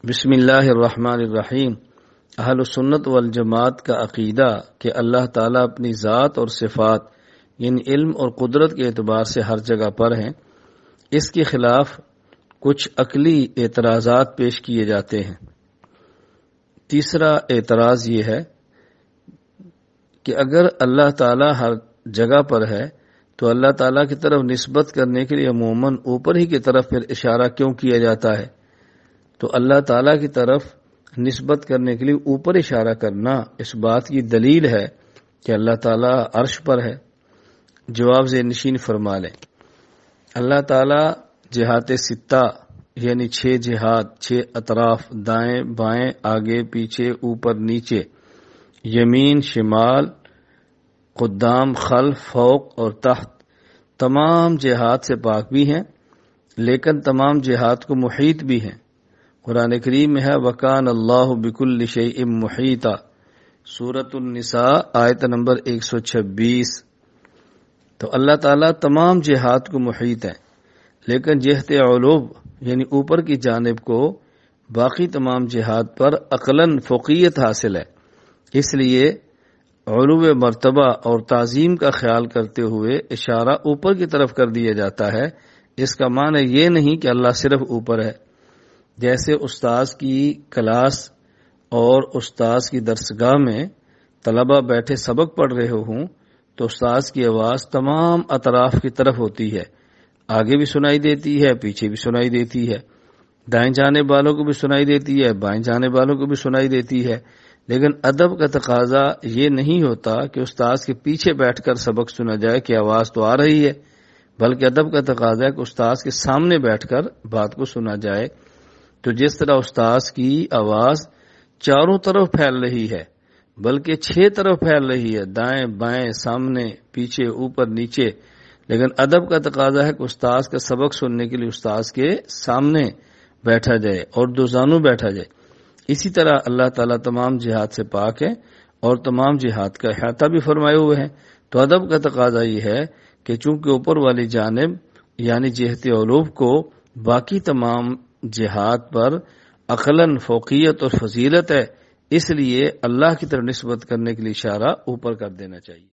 بسم اللہ الرحمن الرحیم۔ اہل سنت والجماعت کا عقیدہ کہ اللہ تعالیٰ اپنی ذات اور صفات یعنی علم اور قدرت کے اعتبار سے ہر جگہ پر ہیں، اس کے خلاف کچھ عقلی اعتراضات پیش کیے جاتے ہیں۔ تیسرا اعتراض یہ ہے کہ اگر اللہ تعالیٰ ہر جگہ پر ہے تو اللہ تعالیٰ کی طرف نسبت کرنے کے لیے عموماً اوپر ہی کی طرف پھر اشارہ کیوں کیا جاتا ہے؟ تو اللہ تعالیٰ کی طرف نسبت کرنے کے لیے اوپر اشارہ کرنا اس بات کی دلیل ہے کہ اللہ تعالیٰ عرش پر ہے۔ جواب ذہن نشین فرما لیں۔ اللہ تعالیٰ جہات ستہ یعنی 6 جہات، 6 اطراف، دائیں بائیں، آگے پیچھے، اوپر نیچے، یمین شمال، قدام خلف، فوق اور تحت، تمام جہات سے پاک بھی ہیں، لیکن تمام جہات کو محیط بھی ہیں۔ قرآن کریم میں ہے وَكَانَ اللَّهُ بِكُلِّ شَيْءٍ مُحِيطًا، سورۃ النساء آیت نمبر 126۔ تو اللہ تعالیٰ تمام جہات کو محیط ہے، لیکن جہت علو یعنی اوپر کی جانب کو باقی تمام جہات پر عقلاً فوقیت حاصل ہے، اس لیے علو مرتبہ اور تعظیم کا خیال کرتے ہوئے اشارہ اوپر کی طرف کر دیا جاتا ہے۔ اس کا معنی یہ نہیں کہ اللہ صرف اوپر ہے۔ جیسے استاذ کی کلاس اور استاذ کی درسگاہ میں طلبہ بیٹھے سبق پڑھ رہے ہوں تو استاذ کی آواز تمام اطراف کی طرف ہوتی ہے، آگے بھی سنائی دیتی ہے، پیچھے بھی سنائی دیتی ہے، دائیں جانب والوں کو بھی سنائی دیتی ہے، بائیں جانب والوں کو بھی سنائی دیتی ہے۔ لیکن ادب کا تقاضا یہ نہیں ہوتا کہ استاذ کے پیچھے بیٹھ کر سبق سنا جائے کہ آواز تو آ رہی ہے، بلکہ ادب کا تقاضا ہے کہ استاذ کے سامنے بیٹھ کر بات کو سنا جائے۔ تو جس طرح استاذ کی آواز چاروں طرف پھیل رہی ہے بلکہ 6 طرف پھیل رہی ہے، دائیں بائیں، سامنے پیچھے، اوپر نیچے، لیکن ادب کا تقاضا ہے کہ استاذ کا سبق سننے کے لیے استاذ کے سامنے بیٹھا جائے اور دوزانوں بیٹھا جائے۔ اسی طرح اللہ تعالیٰ تمام جہات سے پاک ہے اور تمام جہات کا احاطہ بھی فرمائے ہوئے ہیں۔ تو ادب کا تقاضا یہ ہے کہ چونکہ اوپر والی جانب یعنی جہت علو کو باقی تمام جہات پر عقلاً فوقیت اور فضیلت ہے، اس لیے اللہ کی طرف نسبت کرنے کے لیے اشارہ اوپر کر دینا چاہیے۔